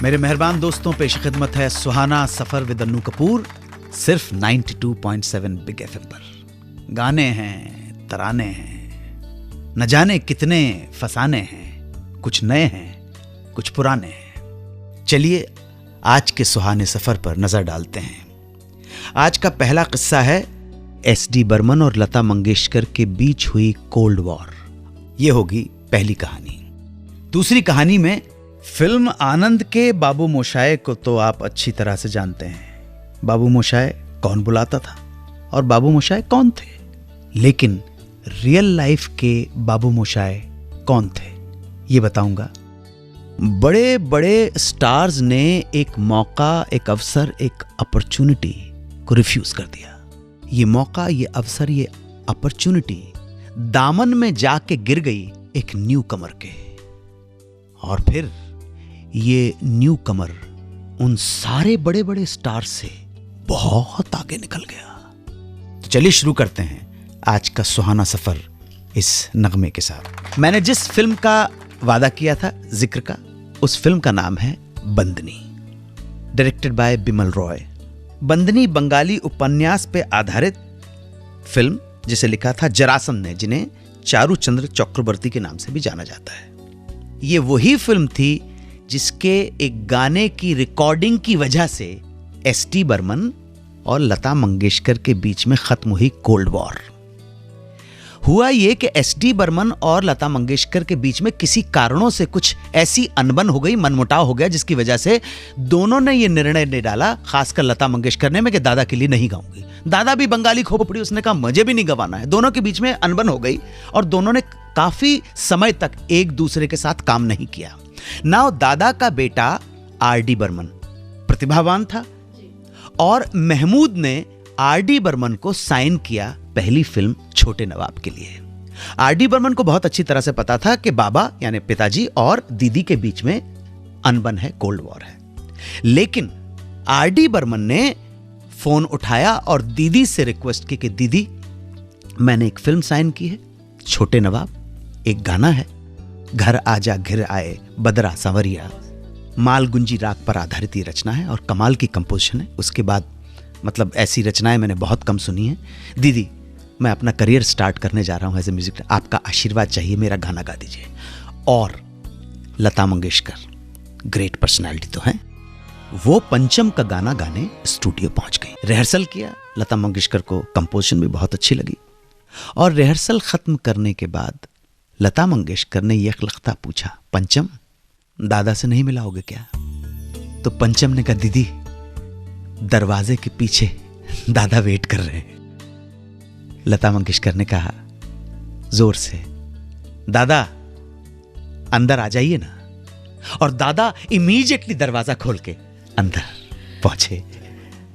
मेरे मेहरबान दोस्तों, पेश खिदमत है सुहाना सफर विद अन्नू कपूर, सिर्फ 92.7 बिग एफएम पर। गाने हैं, तराने हैं, न जाने कितने फसाने हैं, कुछ नए हैं, कुछ पुराने हैं। चलिए आज के सुहाने सफर पर नजर डालते हैं। आज का पहला किस्सा है एसडी बर्मन और लता मंगेशकर के बीच हुई कोल्ड वॉर। यह होगी पहली कहानी। दूसरी कहानी में फिल्म आनंद के बाबू मोशाय को तो आप अच्छी तरह से जानते हैं। बाबू मोशाय कौन बुलाता था और बाबू मोशाय कौन थे, लेकिन रियल लाइफ के बाबू मोशाय कौन थे ये बताऊंगा। बड़े बड़े स्टार्स ने एक मौका, एक अवसर, एक अपॉर्चुनिटी को रिफ्यूज कर दिया। ये मौका, ये अवसर, ये अपॉर्चुनिटी दामन में जाके गिर गई एक न्यू कमर के। और फिर ये न्यू कमर उन सारे बड़े बड़े स्टार से बहुत आगे निकल गया। तो चलिए शुरू करते हैं आज का सुहाना सफर इस नगमे के साथ। मैंने जिस फिल्म का वादा किया था जिक्र का, उस फिल्म का नाम है बंदनी, डायरेक्टेड बाय बिमल रॉय। बंदनी बंगाली उपन्यास पे आधारित फिल्म जिसे लिखा था जरासंध ने, जिन्हें चारूचंद्र चक्रवर्ती के नाम से भी जाना जाता है। ये वही फिल्म थी जिसके एक गाने की रिकॉर्डिंग की वजह से एसडी बर्मन और लता मंगेशकर के बीच में खत्म हुई कोल्ड वॉर। हुआ यह कि एसडी बर्मन और लता मंगेशकर के बीच में किसी कारणों से कुछ ऐसी अनबन हो गई, मनमुटाव हो गया, जिसकी वजह से दोनों ने यह निर्णय ले डाला, खासकर लता मंगेशकर ने, मैं कि दादा के लिए नहीं गाऊंगी। दादा भी बंगाली खोपड़ी, उसने कहा मुझे भी नहीं गवाना है। दोनों के बीच में अनबन हो गई और दोनों ने काफी समय तक एक दूसरे के साथ काम नहीं किया। नाउ दादा का बेटा आरडी बर्मन प्रतिभावान था और महमूद ने आरडी बर्मन को साइन किया पहली फिल्म छोटे नवाब के लिए। आरडी बर्मन को बहुत अच्छी तरह से पता था कि बाबा यानी पिताजी और दीदी के बीच में अनबन है, कोल्ड वॉर है। लेकिन आरडी बर्मन ने फोन उठाया और दीदी से रिक्वेस्ट की कि दीदी, मैंने एक फिल्म साइन की है, छोटे नवाब, एक गाना है, घर आजा घिर आए बदरा सांवरिया, माल गुंजी राग पर आधारित ये रचना है और कमाल की कंपोजिशन है। उसके बाद मतलब ऐसी रचनाएं मैंने बहुत कम सुनी है। दीदी, मैं अपना करियर स्टार्ट करने जा रहा हूं एज ए म्यूजिक, आपका आशीर्वाद चाहिए, मेरा गाना गा दीजिए। और लता मंगेशकर ग्रेट पर्सनालिटी तो है, वो पंचम का गाना गाने स्टूडियो पहुंच गई। रिहर्सल किया, लता मंगेशकर को कंपोजिशन भी बहुत अच्छी लगी और रिहर्सल खत्म करने के बाद लता मंगेशकर ने यह लख्ता पूछा, पंचम दादा से नहीं मिलाओगे क्या? तो पंचम ने कहा, दीदी दरवाजे के पीछे दादा वेट कर रहे हैं। लता मंगेशकर ने कहा जोर से, दादा अंदर आ जाइए ना। और दादा इमीडिएटली दरवाजा खोल के अंदर पहुंचे।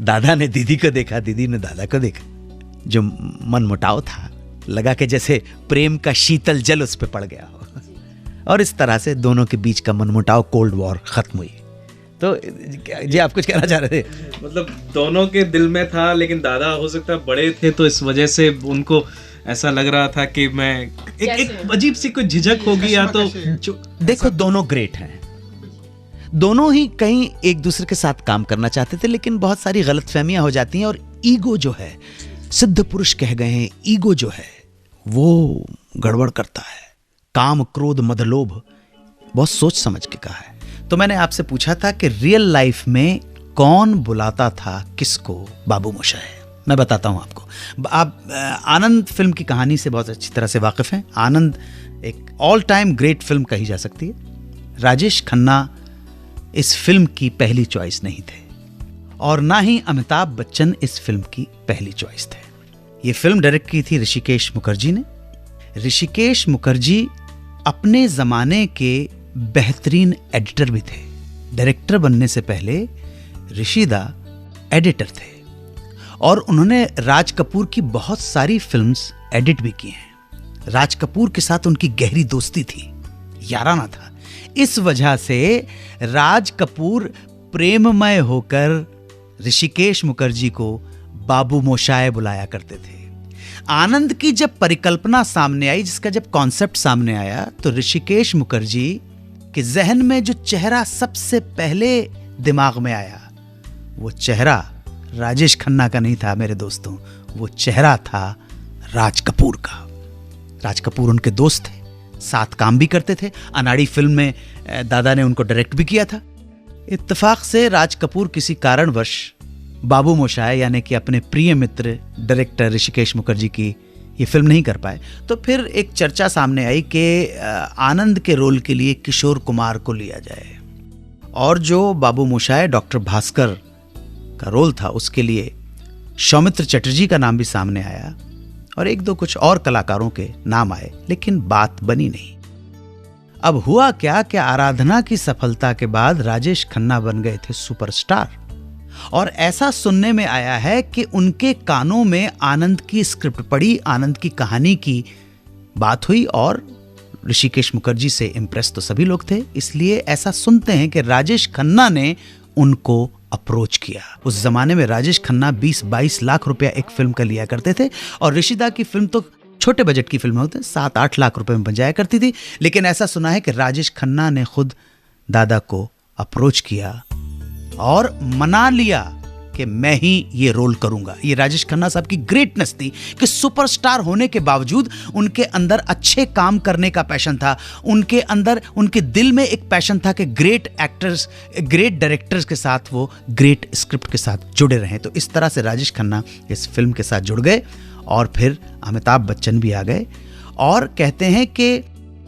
दादा ने दीदी को देखा, दीदी ने दादा को देखा। जो मनमुटाव था, लगा कि जैसे प्रेम का शीतल जल उस पे पड़ गया हो। और इस तरह से दोनों के बीच का मनमुटाव, कोल्ड वॉर खत्म हुई। तो जी आप कुछ कहना चाह रहे थे? मतलब दोनों के दिल में था, लेकिन दादा हो सकता है बड़े थे तो इस वजह से उनको ऐसा लग रहा था कि मैं एक अजीब सी कोई झिझक होगी या तो। देखो दोनों ग्रेट हैं, दोनों ही कहीं एक दूसरे के साथ काम करना चाहते थे, लेकिन बहुत सारी गलतफहमियां हो जाती हैं और ईगो जो है, सिद्ध पुरुष कह गए हैं, ईगो जो है वो गड़बड़ करता है। काम क्रोध मद लोभ बहुत सोच समझ के कहा है। तो मैंने आपसे पूछा था कि रियल लाइफ में कौन बुलाता था किसको बाबू मोशाय। मैं बताता हूं आपको। आप आनंद फिल्म की कहानी से बहुत अच्छी तरह से वाकिफ हैं। आनंद एक ऑल टाइम ग्रेट फिल्म कही जा सकती है। राजेश खन्ना इस फिल्म की पहली चॉइस नहीं थे और ना ही अमिताभ बच्चन इस फिल्म की पहली चॉइस थे। ये फिल्म डायरेक्ट की थी ऋषिकेश मुखर्जी ने। ऋषिकेश मुखर्जी अपने जमाने के बेहतरीन एडिटर भी थे। डायरेक्टर बनने से पहले ऋषिदा एडिटर थे और उन्होंने राज कपूर की बहुत सारी फिल्म्स एडिट भी की हैं। राज कपूर के साथ उनकी गहरी दोस्ती थी, याराना था। इस वजह से राज कपूर प्रेममय होकर ऋषिकेश मुखर्जी को बाबू मोशाय बुलाया करते थे। आनंद की जब परिकल्पना सामने आई, जिसका जब कॉन्सेप्ट सामने आया, तो ऋषिकेश मुखर्जी कि जहन में जो चेहरा सबसे पहले दिमाग में आया, वो चेहरा राजेश खन्ना का नहीं था मेरे दोस्तों, वो चेहरा था राज कपूर का। राज कपूर उनके दोस्त थे, साथ काम भी करते थे। अनाड़ी फिल्म में दादा ने उनको डायरेक्ट भी किया था। इत्तेफाक से राज कपूर किसी कारणवश बाबू मोशाय यानी कि अपने प्रिय मित्र डायरेक्टर ऋषिकेश मुखर्जी की ये फिल्म नहीं कर पाए। तो फिर एक चर्चा सामने आई कि आनंद के रोल के लिए किशोर कुमार को लिया जाए, और जो बाबू मोशाय डॉक्टर भास्कर का रोल था उसके लिए सौमित्र चटर्जी का नाम भी सामने आया, और एक दो कुछ और कलाकारों के नाम आए, लेकिन बात बनी नहीं। अब हुआ क्या कि आराधना की सफलता के बाद राजेश खन्ना बन गए थे सुपरस्टार, और ऐसा सुनने में आया है कि उनके कानों में आनंद की स्क्रिप्ट पड़ी, आनंद की कहानी की बात हुई, और ऋषिकेश मुखर्जी से इम्प्रेस तो सभी लोग थे। इसलिए ऐसा सुनते हैं कि राजेश खन्ना ने उनको अप्रोच किया। उस जमाने में राजेश खन्ना 20-22 लाख रुपया एक फिल्म का लिया करते थे, और ऋषिदा की फिल्म तो छोटे बजट की फिल्म होती 7-8 लाख रुपए में बन जाया करती थी। लेकिन ऐसा सुना है कि राजेश खन्ना ने खुद दादा को अप्रोच किया और मना लिया कि मैं ही ये रोल करूंगा। ये राजेश खन्ना साहब की ग्रेटनेस थी कि सुपरस्टार होने के बावजूद उनके अंदर अच्छे काम करने का पैशन था, उनके अंदर, उनके दिल में एक पैशन था कि ग्रेट एक्टर्स, ग्रेट डायरेक्टर्स के साथ वो ग्रेट स्क्रिप्ट के साथ जुड़े रहें। तो इस तरह से राजेश खन्ना इस फिल्म के साथ जुड़ गए, और फिर अमिताभ बच्चन भी आ गए। और कहते हैं कि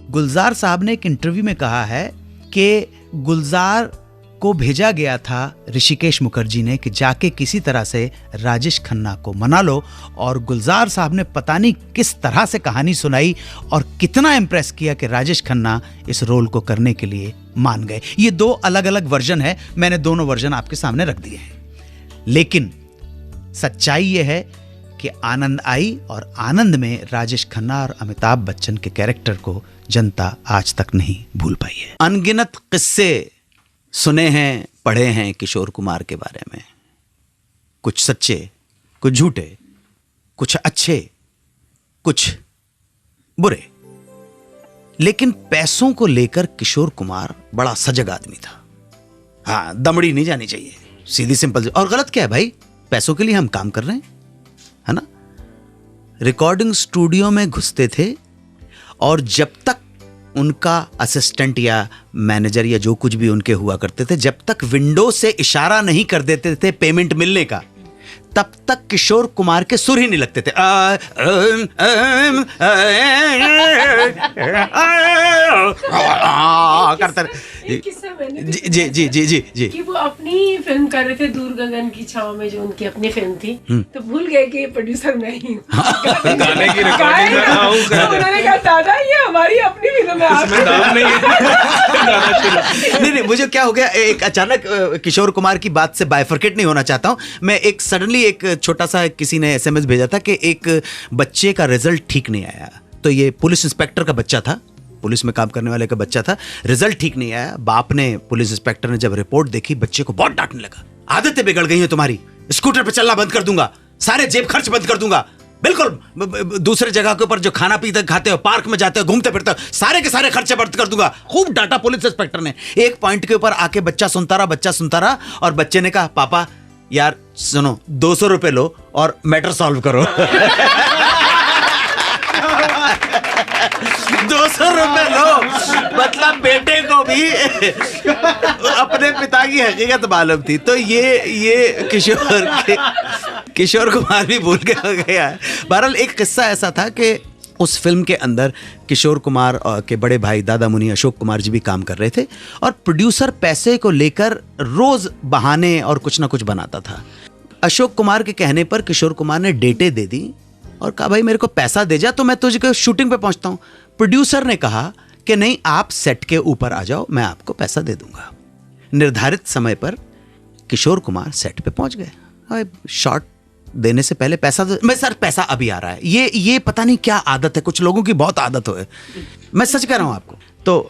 गुलजार साहब ने एक इंटरव्यू में कहा है कि गुलजार को भेजा गया था ऋषिकेश मुखर्जी ने कि जाके किसी तरह से राजेश खन्ना को मना लो, और गुलजार साहब ने पता नहीं किस तरह से कहानी सुनाई और कितना इम्प्रेस किया कि राजेश खन्ना इस रोल को करने के लिए मान गए। ये दो अलग अलग वर्जन है, मैंने दोनों वर्जन आपके सामने रख दिए हैं। लेकिन सच्चाई ये है कि आनंद आई, और आनंद में राजेश खन्ना और अमिताभ बच्चन के कैरेक्टर को जनता आज तक नहीं भूल पाई है। अनगिनत किस्से सुने हैं, पढ़े हैं किशोर कुमार के बारे में, कुछ सच्चे, कुछ झूठे, कुछ अच्छे, कुछ बुरे। लेकिन पैसों को लेकर किशोर कुमार बड़ा सजग आदमी था। हाँ, दमड़ी नहीं जानी चाहिए, सीधी सिंपल। और गलत क्या है भाई, पैसों के लिए हम काम कर रहे हैं, है ना। रिकॉर्डिंग स्टूडियो में घुसते थे, और जब तक उनका असिस्टेंट या मैनेजर या जो कुछ भी उनके हुआ करते थे, जब तक विंडो से इशारा नहीं कर देते थे पेमेंट मिलने का, तब तक किशोर कुमार के सुर ही नहीं लगते थे। जी जी जी जी जी कि वो अपनी फिल्म कर रहे थे दूर गगन की छांव में, जो उनकी अपनी फिल्म थी, तो भूल गए कि प्रोड्यूसर मैं ही हूँ। गाने की रिकॉर्डिंग में उन्होंने कहा दादा ये हमारी अपनी फिल्म है, इसमें दाम नहीं है। नहीं, मुझे क्या हो गया, एक अचानक किशोर कुमार की बात से बाइफरकेट नहीं होना चाहता हूँ मैं। एक सडनली एक छोटा सा किसी ने SMS भेजा था कि एक बच्चे का रिजल्ट ठीक नहीं आया। तो ये पुलिस इंस्पेक्टर का बच्चा था, पुलिस में काम करने वाले का बच्चा था, रिजल्ट ठीक नहीं आया। बाप ने, पुलिस इंस्पेक्टर ने जब रिपोर्ट देखी, बच्चे को बहुत डांटने लगा। आदतें बिगड़ गई हैं तुम्हारी, स्कूटर पे चलना बंद कर दूंगा, सारे जेब खर्च बंद कर दूंगा, बिल्कुल दूसरे जगह के ऊपर जो खाना पीते खाते हो, पार्क में जाते हो, घूमते फिरते हो, सारे के सारे खर्चे बंद कर दूंगा। खूब डांटा पुलिस इंस्पेक्टर ने। एक पॉइंट के ऊपर आके बच्चा सुनता रहा, और बच्चे ने कहा पापा यार सुनो, 200 रुपए लो और मैटर सॉल्व करो। 200 रुपए लो, मतलब बेटे को भी अपने पिता की हकीकत मालूम थी। तो ये किशोर कुमार भी भूल गया है। बहरहाल एक किस्सा ऐसा था कि उस फिल्म के अंदर किशोर कुमार के बड़े भाई दादा मुनि अशोक कुमार जी भी काम कर रहे थे, और प्रोड्यूसर पैसे को लेकर रोज बहाने और कुछ ना कुछ बनाता था। अशोक कुमार के कहने पर किशोर कुमार ने डेटें दे दी और कहा भाई मेरे को पैसा दे जा तो मैं तुझे शूटिंग पे पहुंचता हूं। प्रोड्यूसर ने कहा कि नहीं, आप सेट के ऊपर आ जाओ, मैं आपको पैसा दे दूंगा। निर्धारित समय पर किशोर कुमार सेट पे पहुंच गए। शॉट देने से पहले पैसा मैं सर पैसा अभी आ रहा है, ये पता नहीं क्या आदत है, कुछ लोगों की बहुत आदत है, मैं सच कह रहा हूं आपको। तो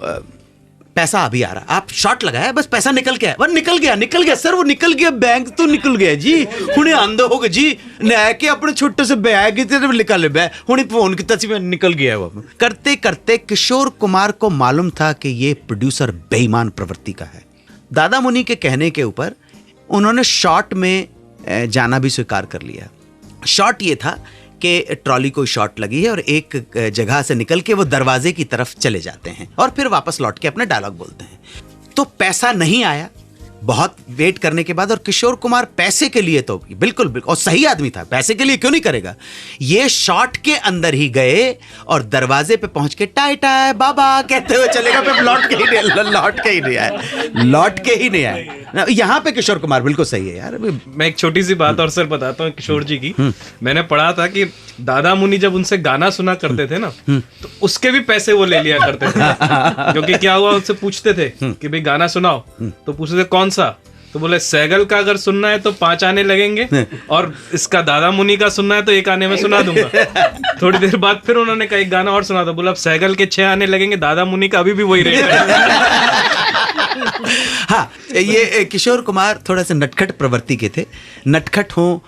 पैसा अभी आ रहा, आप शॉट लगाया, बस पैसा निकल गया, वह निकल गया सर, वो निकल गया, बैंक तो निकल गया जी, हुणे आंदो होगा जी, लै के अपने छोटे से बैग निकल बे, हुणे फोन किया सी, निकल गया। वो करते करते किशोर कुमार को मालूम था कि ये प्रोड्यूसर बेईमान प्रवृत्ति का है। दादा मुनि के कहने के ऊपर उन्होंने शॉट में जाना भी स्वीकार कर लिया। शॉट ये था कि ट्रॉली को शॉट लगी है और एक जगह से निकल के वो दरवाजे की तरफ चले जाते हैं और फिर वापस लौट के अपने डायलॉग बोलते हैं। तो पैसा नहीं आया बहुत वेट करने के बाद, और किशोर कुमार पैसे के लिए तो बिल्कुल और सही आदमी था, पैसे के लिए क्यों नहीं करेगा, ये शॉट के अंदर ही गए और दरवाजे पे पहुंच के टाई टाई बाबा कहते हुए चलेगा, फिर लौट के ही नहीं आए। यहाँ पे किशोर कुमार बिल्कुल सही है यार। मैं एक छोटी सी बात और सर बताता हूँ किशोर जी की। मैंने पढ़ा था कि दादा मुनि जब उनसे गाना सुना करते थे ना, तो उसके भी पैसे वो ले लिया करते थे। क्योंकि क्या हुआ, उससे पूछते थे कि भाई गाना सुनाओ, तो पूछते थे कौन सा, तो बोले सैगल का अगर सुनना है तो 5 आने लगेंगे, और इसका दादा मुनि का सुनना है तो 1 आने में सुना दूंगा। थोड़ी देर बाद फिर उन्होंने कहा एक गाना और सुना था, बोला अब सैगल के 6 आने लगेंगे, दादा मुनि का अभी भी वही रेट है। हाँ, ये किशोर कुमार थोड़ा सा नटखट प्रवृत्ति के थे। नटखट हो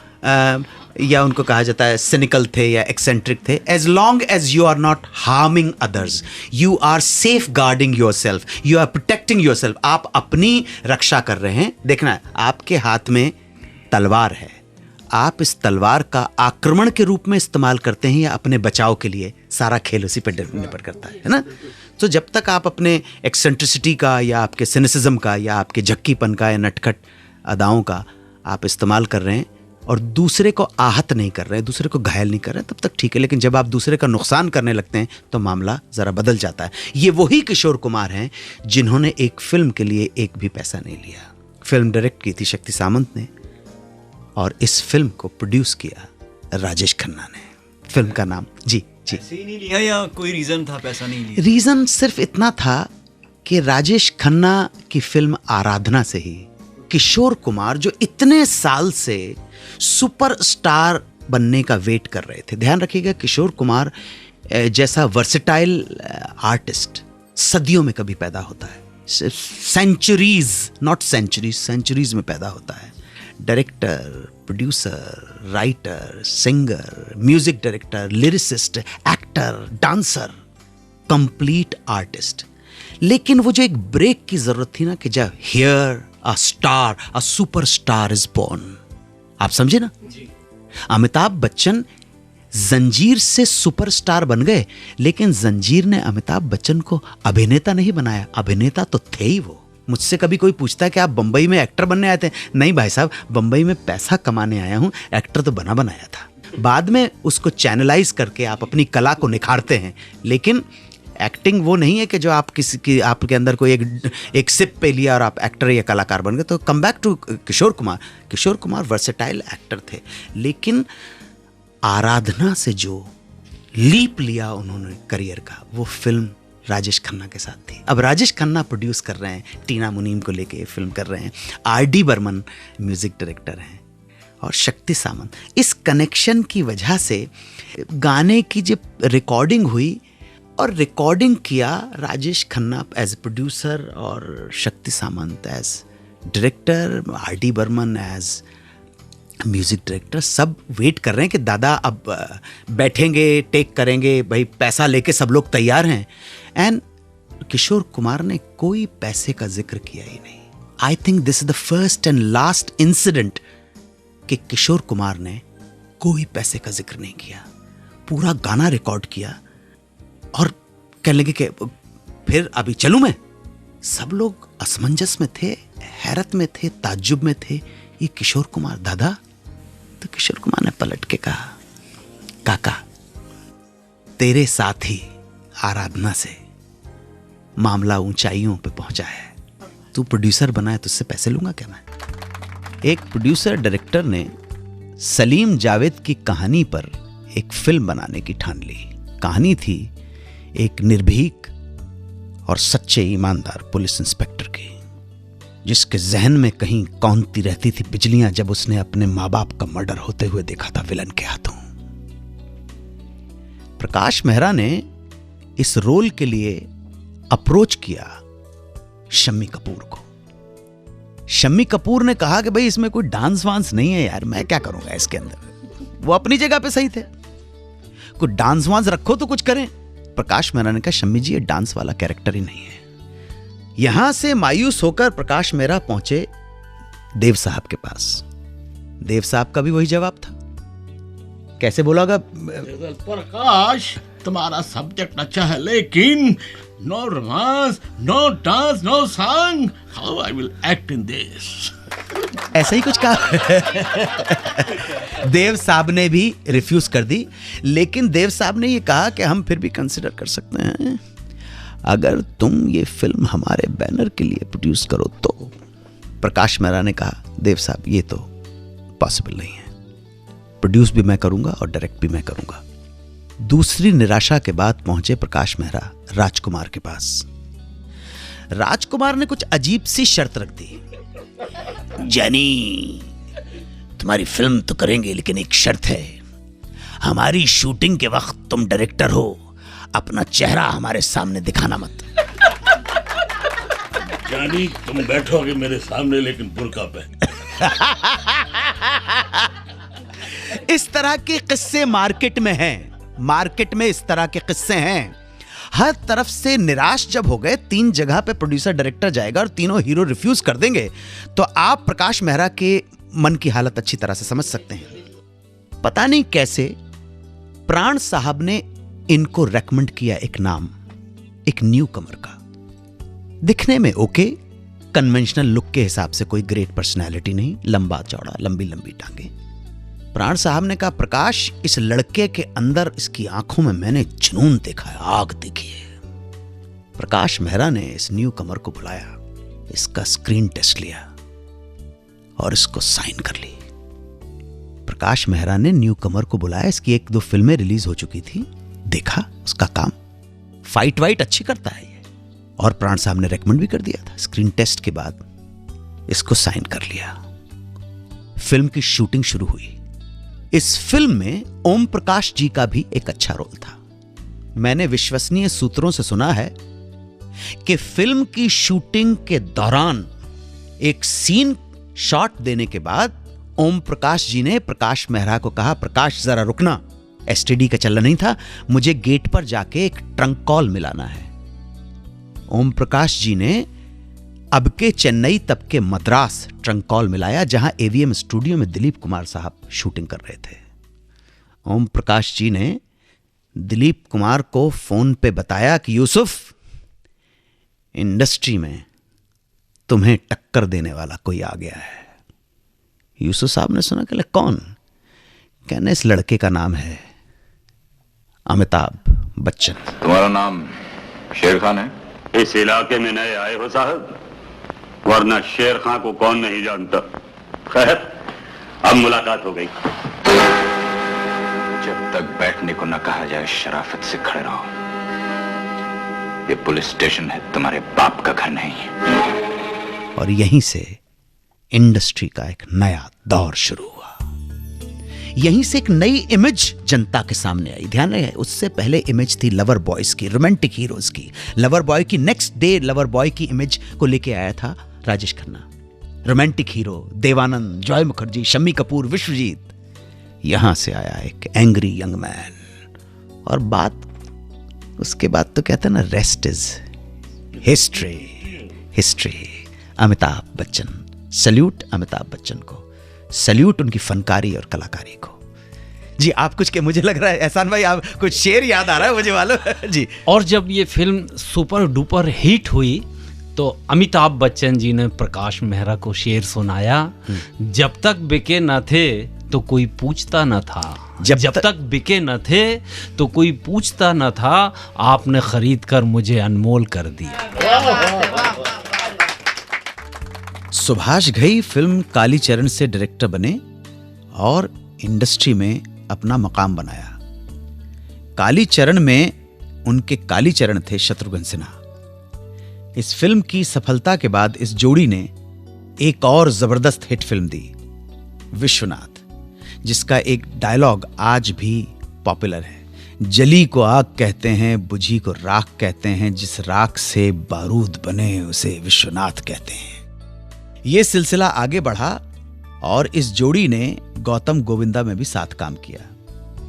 या उनको कहा जाता है सिनिकल थे या एक्सेंट्रिक थे। As long as you are not harming others, you are safeguarding yourself, you are protecting yourself, आप अपनी रक्षा कर रहे हैं। देखना, आपके हाथ में तलवार है, आप इस तलवार का आक्रमण के रूप में इस्तेमाल करते हैं या अपने बचाव के लिए, सारा खेल उसी पर निर्भर करता है ना। तो जब तक आप अपने एक्सेंट्रिसिटी का या आपके सिनिसिज्म का या आपके झक्कीपन का या नटखट अदाओं का आप इस्तेमाल कर रहे हैं और दूसरे को आहत नहीं कर रहे हैं, दूसरे को घायल नहीं कर रहे हैं, तब तक ठीक है। लेकिन जब आप दूसरे का नुकसान करने लगते हैं तो मामला ज़रा बदल जाता है। ये वही किशोर कुमार हैं जिन्होंने एक फिल्म के लिए एक भी पैसा नहीं लिया। फिल्म डायरेक्ट की थी शक्ति सामंत ने और इस फिल्म को प्रोड्यूस किया राजेश खन्ना ने। फिल्म का नाम जी पैसे ही नहीं लिया या कोई रीजन था पैसा नहीं लिया? रीजन सिर्फ इतना था कि राजेश खन्ना की फिल्म आराधना से ही किशोर कुमार, जो इतने साल से सुपरस्टार बनने का वेट कर रहे थे। ध्यान रखिएगा, किशोर कुमार जैसा वर्सेटाइल आर्टिस्ट सदियों में कभी पैदा होता है, सेंचुरीज नॉट सेंचुरीज, सेंचुरीज में पैदा होता है। Director, producer, writer, singer, music director, lyricist, actor, dancer, complete artist. लेकिन वो जो एक ब्रेक की जरूरत थी ना, कि जब here a star, a superstar is born, आप समझे ना। अमिताभ बच्चन जंजीर से सुपरस्टार बन गए, लेकिन जंजीर ने अमिताभ बच्चन को अभिनेता नहीं बनाया, अभिनेता तो थे ही वो। मुझसे कभी कोई पूछता है कि आप बंबई में एक्टर बनने आए थे? नहीं भाई साहब, बंबई में पैसा कमाने आया हूं, एक्टर तो बना बनाया था। बाद में उसको चैनलाइज करके आप अपनी कला को निखारते हैं, लेकिन एक्टिंग वो नहीं है कि जो आप किसी की आपके अंदर कोई एक सिप पे लिया और आप एक्टर या कलाकार बन गए। तो come back to Kishore Kumar. Kishore Kumar versatile actor थे, लेकिन आराधना से जो लीप लिया उन्होंने करियर का, वो फिल्म राजेश खन्ना के साथ थी। अब राजेश खन्ना प्रोड्यूस कर रहे हैं, टीना मुनीम को लेके ये फिल्म कर रहे हैं, आर.डी. बर्मन म्यूजिक डायरेक्टर हैं और शक्ति सामंत। इस कनेक्शन की वजह से गाने की जब रिकॉर्डिंग हुई, और रिकॉर्डिंग किया राजेश खन्ना एज प्रोड्यूसर और Shakti Samanta as director, R D. Burman as music director, सब वेट कर रहे हैं कि दादा अब बैठेंगे, टेक करेंगे, भाई पैसा लेके सब लोग तैयार हैं। एंड किशोर कुमार ने कोई पैसे का जिक्र किया ही नहीं। I think this is the first and last incident कि किशोर कुमार ने कोई पैसे का जिक्र नहीं किया, पूरा गाना रिकॉर्ड किया और कहने लगे कि फिर अभी चलूं मैं। सब लोग असमंजस में थे, हैरत में थे, ताज्जुब में थे, ये किशोर कुमार दादा। तो किशोर कुमार ने पलट के कहा, काका तेरे साथ ही आराधना से मामला ऊंचाइयों पे पहुंचा है, तू प्रोड्यूसर बना है, तुझसे पैसे लूंगा क्या मैं? एक प्रोड्यूसर डायरेक्टर ने सलीम जावेद की कहानी पर एक फिल्म बनाने की ठान ली। कहानी थी एक निर्भीक और सच्चे ईमानदार पुलिस इंस्पेक्टर की, जिसके जहन में कहीं कौंधती रहती थी बिजलियां जब उसने अपने माँ बाप का मर्डर होते हुए देखा था विलन के हाथों। प्रकाश मेहरा ने इस रोल के लिए अप्रोच किया शम्मी कपूर को। शम्मी कपूर ने कहा कि भाई इसमें कोई डांस वांस नहीं है यार, मैं क्या करूंगा इसके अंदर। वो अपनी जगह पे सही थे, कोई डांस वांस रखो तो कुछ करें। प्रकाश मेहरा ने कहा शम्मी जी ये डांस वाला कैरेक्टर ही नहीं है। यहां से मायूस होकर प्रकाश मेहरा पहुंचे देव साहब के पास। देव साहब का भी वही जवाब था। कैसे बोला होगा? प्रकाश तुम्हारा सब्जेक्ट अच्छा है लेकिन no romance, no dance, no song, how I will act in this. ऐसा ही कुछ कहा। देव साहब ने भी रिफ्यूज कर दी, लेकिन देव साहब ने ये कहा कि हम फिर भी कंसिडर कर सकते हैं, अगर तुम ये फिल्म हमारे बैनर के लिए प्रोड्यूस करो तो। प्रकाश मेहरा ने कहा देव साहब ये तो पॉसिबल नहीं है, प्रोड्यूस भी मैं करूंगा और डायरेक्ट भी मैं करूंगा। दूसरी निराशा के बाद पहुंचे प्रकाश मेहरा राजकुमार के पास। राजकुमार ने कुछ अजीब सी शर्त रख दी। जानी तुम्हारी फिल्म तो करेंगे लेकिन एक शर्त है, हमारी शूटिंग के वक्त तुम डायरेक्टर हो, अपना चेहरा हमारे सामने दिखाना मत। जानी तुम बैठोगे मेरे सामने लेकिन बुर्का पहन। इस तरह के किस्से मार्केट में हैं, मार्केट में इस तरह के किस्से हैं। हर तरफ से निराश जब हो गए, 3 जगह पे प्रोड्यूसर डायरेक्टर जाएगा और तीनों हीरो रिफ्यूज कर देंगे, तो आप प्रकाश मेहरा के मन की हालत अच्छी तरह से समझ सकते हैं। पता नहीं कैसे प्राण साहब ने इनको रेकमेंड किया एक नाम, एक न्यू कमर का, दिखने में ओके, कन्वेंशनल लुक के हिसाब से कोई ग्रेट पर्सनैलिटी नहीं, लंबा चौड़ा, लंबी लंबी टांगे। प्राण साहब ने कहा प्रकाश इस लड़के के अंदर, इसकी आंखों में मैंने जुनून देखा है, आग देखी है। प्रकाश मेहरा ने इस न्यू कमर को बुलाया, इसका स्क्रीन टेस्ट लिया और इसको साइन कर ली। प्रकाश मेहरा ने न्यू कमर को बुलाया, इसकी 1-2 फिल्में रिलीज हो चुकी थी, देखा उसका काम, फाइट वाइट अच्छी करता है ये, और प्राण साहब ने रेकमेंड भी कर दिया था। स्क्रीन टेस्ट के बाद इसको साइन कर लिया। फिल्म की शूटिंग शुरू हुई। इस फिल्म में ओम प्रकाश जी का भी एक अच्छा रोल था। मैंने विश्वसनीय सूत्रों से सुना है कि फिल्म की शूटिंग के दौरान एक सीन शॉट देने के बाद ओम प्रकाश जी ने प्रकाश मेहरा को कहा प्रकाश जरा रुकना, एसटीडी का चलन नहीं था, मुझे गेट पर जाके एक ट्रंक कॉल मिलाना है। ओम प्रकाश जी ने अब के चेन्नई तब के मद्रास ट्रंक कॉल मिलाया, जहां एवीएम स्टूडियो में दिलीप कुमार साहब शूटिंग कर रहे थे। ओम प्रकाश जी ने दिलीप कुमार को फोन पे बताया कि यूसुफ, इंडस्ट्री में तुम्हें टक्कर देने वाला कोई आ गया है। यूसुफ साहब ने सुना कि कौन? कहने इस लड़के का नाम है अमिताभ बच्चन। तुम्हारा नाम शेर खान है? इस इलाके में नए आए हो साहब, वरना शेर खान को कौन नहीं जानता। खैर अब मुलाकात हो गई। जब तक बैठने को न कहा जाए शराफत से खड़े रहो। ये पुलिस स्टेशन है, तुम्हारे बाप का घर नहीं है। और यहीं से इंडस्ट्री का एक नया दौर शुरू हुआ। यहीं से एक नई इमेज जनता के सामने आई। ध्यान रहे, उससे पहले इमेज थी लवर बॉयज की, रोमांटिक हीरोज की। लवर बॉय की नेक्स्ट डे लवर बॉय की इमेज को लेके आया था राजेश खन्ना। Romantic hero Dev Anand, Joy Mukherjee, Shammi Kapoor, Vishwajeet. यहां से आया एक एंग्री यंग मैन। और बात उसके बाद तो कहते हैं ना, rest is history. History Amitabh Bachchan. Salute Amitabh Bachchan को, सल्यूट उनकी फनकारी और कलाकारी को। जी आप कुछ के, मुझे लग रहा है एहसान भाई आप कुछ शेर याद आ रहा है मुझे मालूम जी। और जब ये फिल्म सुपर डुपर हिट हुई तो अमिताभ बच्चन जी ने प्रकाश मेहरा को शेर सुनाया, जब तक बिके न थे तो कोई पूछता न था। जब तक बिके न थे तो कोई पूछता न था, आपने खरीद कर मुझे अनमोल कर दिया। सुभाष घई फिल्म कालीचरण से डायरेक्टर बने और इंडस्ट्री में अपना मकाम बनाया। कालीचरण में उनके कालीचरण थे शत्रुघ्न सिन्हा। इस फिल्म की सफलता के बाद इस जोड़ी ने एक और जबरदस्त हिट फिल्म दी, विश्वनाथ, जिसका एक डायलॉग आज भी पॉपुलर है। जली को आग कहते हैं, बुझी को राख कहते हैं, जिस राख से बारूद बने उसे विश्वनाथ कहते हैं। ये सिलसिला आगे बढ़ा और इस जोड़ी ने गौतम गोविंदा में भी साथ काम किया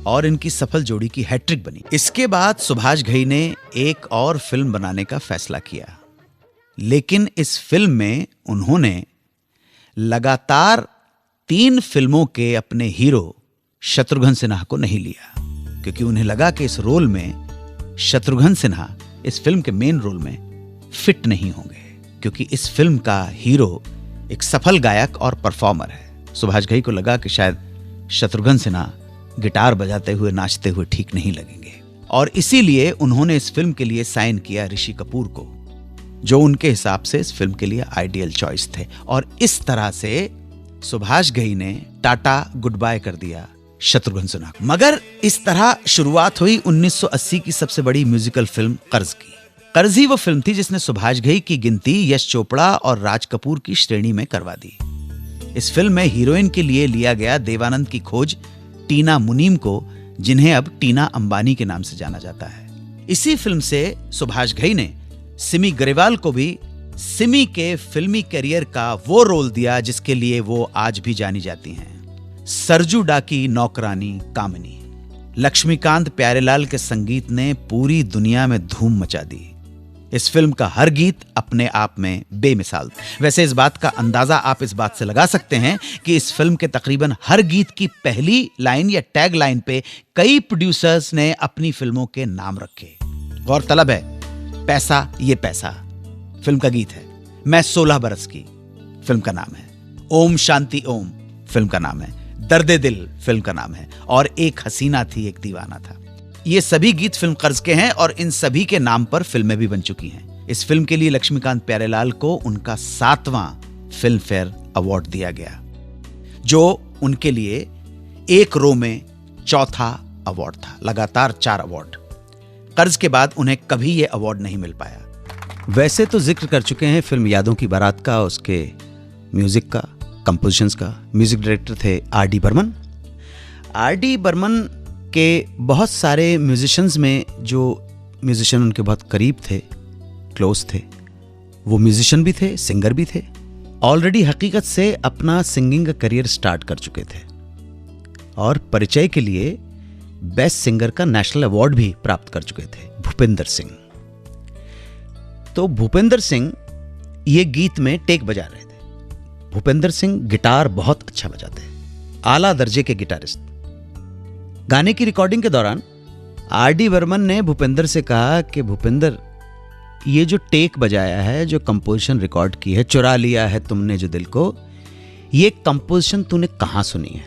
और इनकी सफल जोड़ी की हैट्रिक बनी। इसके बाद सुभाष घई ने एक और फिल्म बनाने का फैसला किया, लेकिन इस फिल्म में उन्होंने लगातार 3 फिल्मों के अपने हीरो शत्रुघ्न सिन्हा को नहीं लिया, क्योंकि उन्हें लगा कि इस रोल में शत्रुघ्न सिन्हा इस फिल्म के मेन रोल में फिट नहीं होंगे, क्योंकि इस फिल्म का हीरो एक सफल गायक और परफॉर्मर है। सुभाष घई को लगा कि शायद शत्रुघ्न सिन्हा गिटार बजाते हुए नाचते हुए ठीक नहीं लगेंगे, और इसीलिए उन्होंने इस फिल्म के लिए साइन किया ऋषि कपूर को, जो उनके हिसाब से इस फिल्म के लिए आइडियल चॉइस थे। और इस तरह से सुभाष घई ने टाटा गुड बाय कर दिया शत्रुघ्न सिन्हा। मगर इस तरह शुरुआत हुई 1980 की सबसे बड़ी म्यूजिकल फिल्म कर्ज की। कर्ज ही वो फिल्म थी जिसने सुभाष घई की गिनती यश चोपड़ा और राज कपूर की श्रेणी में करवा दी। इस फिल्म में हीरोइन के लिए लिया गया देवानंद की खोज टीना मुनीम को, जिन्हें अब टीना अंबानी के नाम से जाना जाता है। इसी फिल्म से सुभाष घई ने सिमी ग्रेवाल को भी सिमी के फिल्मी करियर का वो रोल दिया जिसके लिए वो आज भी जानी जाती हैं, सरजू डाकी नौकरानी कामिनी। लक्ष्मीकांत प्यारेलाल के संगीत ने पूरी दुनिया में धूम मचा दी। इस फिल्म का हर गीत अपने आप में बेमिसाल था। वैसे इस बात का अंदाजा आप इस बात से लगा सकते हैं कि इस फिल्म के तकरीबन हर गीत की पहली लाइन या टैग लाइन पे कई प्रोड्यूसर्स ने अपनी फिल्मों के नाम रखे। गौरतलब है, पैसा ये पैसा फिल्म का गीत है, मैं 16 बरस की फिल्म का नाम है, ओम शांति ओम फिल्म का नाम है, दर्दे दिल फिल्म का नाम है, और एक हसीना थी एक दीवाना था। ये सभी गीत फिल्म कर्ज के हैं और इन सभी के नाम पर फिल्में भी बन चुकी हैं। इस फिल्म के लिए लक्ष्मीकांत प्यारेलाल को उनका 7वां फिल्म फेयर अवार्ड दिया गया, जो उनके लिए एक रो में 4था अवार्ड था। लगातार 4 अवार्ड। कर्ज के बाद उन्हें कभी यह अवार्ड नहीं मिल पाया। वैसे तो जिक्र कर चुके हैं फिल्म यादों की बारात का, उसके म्यूजिक का, कंपोजिशंस का। म्यूजिक डायरेक्टर थे R.D. बर्मन। R.D. बर्मन के बहुत सारे म्यूजिशियंस में जो म्यूजिशियन उनके बहुत करीब थे, क्लोज थे, वो म्यूजिशियन भी थे, सिंगर भी थे। ऑलरेडी हकीकत से अपना सिंगिंग का करियर स्टार्ट कर चुके थे और परिचय के लिए बेस्ट सिंगर का नेशनल अवार्ड भी प्राप्त कर चुके थे, भूपेंद्र सिंह। तो भूपेंद्र सिंह ये गीत में टेक बजा रहे थे। भूपेंद्र सिंह गिटार बहुत अच्छा बजाते हैं, आला दर्जे के गिटारिस्ट। गाने की रिकॉर्डिंग के दौरान R.D. बर्मन ने भूपेंद्र से कहा कि भूपेंद्र, ये जो टेक बजाया है, जो कंपोजिशन रिकॉर्ड की है, चुरा लिया है तुमने जो दिल को, ये कंपोजिशन तूने कहां सुनी है?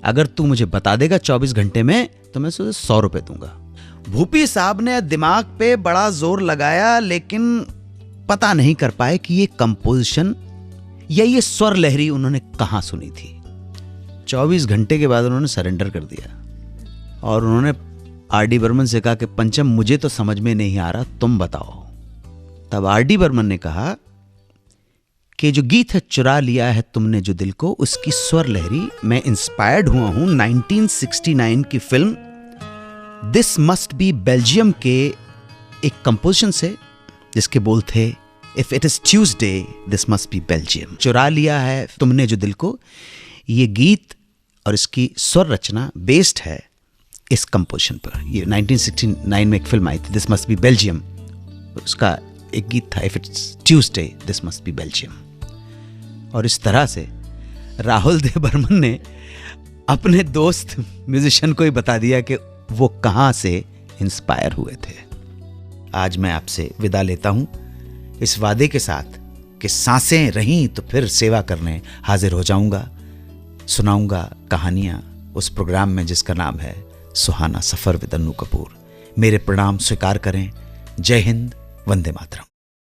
अगर तू मुझे बता देगा 24 घंटे में तो मैं तुझे 100 रुपए दूंगा। भूपी साहब ने दिमाग पे बड़ा जोर लगाया, लेकिन पता नहीं कर पाए कि ये कंपोजिशन या ये स्वर लहरी उन्होंने कहां सुनी थी। 24 घंटे के बाद उन्होंने सरेंडर कर दिया और उन्होंने R.D. बर्मन से कहा कि पंचम, मुझे तो समझ में नहीं आ रहा, तुम बताओ। तब R.D. बर्मन ने कहा कि जो गीत है चुरा लिया है तुमने जो दिल को, उसकी स्वर लहरी मैं इंस्पायर्ड हुआ हूं 1969 की film this must be Belgium के एक कंपोजिशन से, जिसके बोल थे if it is Tuesday this must be Belgium. चुरा लिया है तुमने जो दिल को, ये गीत और इसकी स्वर रचना बेस्ड है इस कंपोजिशन पर। ये 1969 में एक फिल्म आई थी दिस मस्ट बी बेल्जियम, उसका एक गीत था if it's Tuesday this must be Belgium. और इस तरह से राहुल देव बर्मन ने अपने दोस्त म्यूजिशियन को ही बता दिया कि वो कहां से इंस्पायर हुए थे। आज मैं आपसे विदा लेता हूं इस वादे के साथ कि सांसें रहीं तो फिर सेवा करने हाजिर हो जाऊंगा, सुनाऊंगा कहानियां उस प्रोग्राम में जिसका नाम है सुहाना सफर विद अन्नू कपूर। मेरे प्रणाम स्वीकार करें। जय हिंद, वंदे मातरम।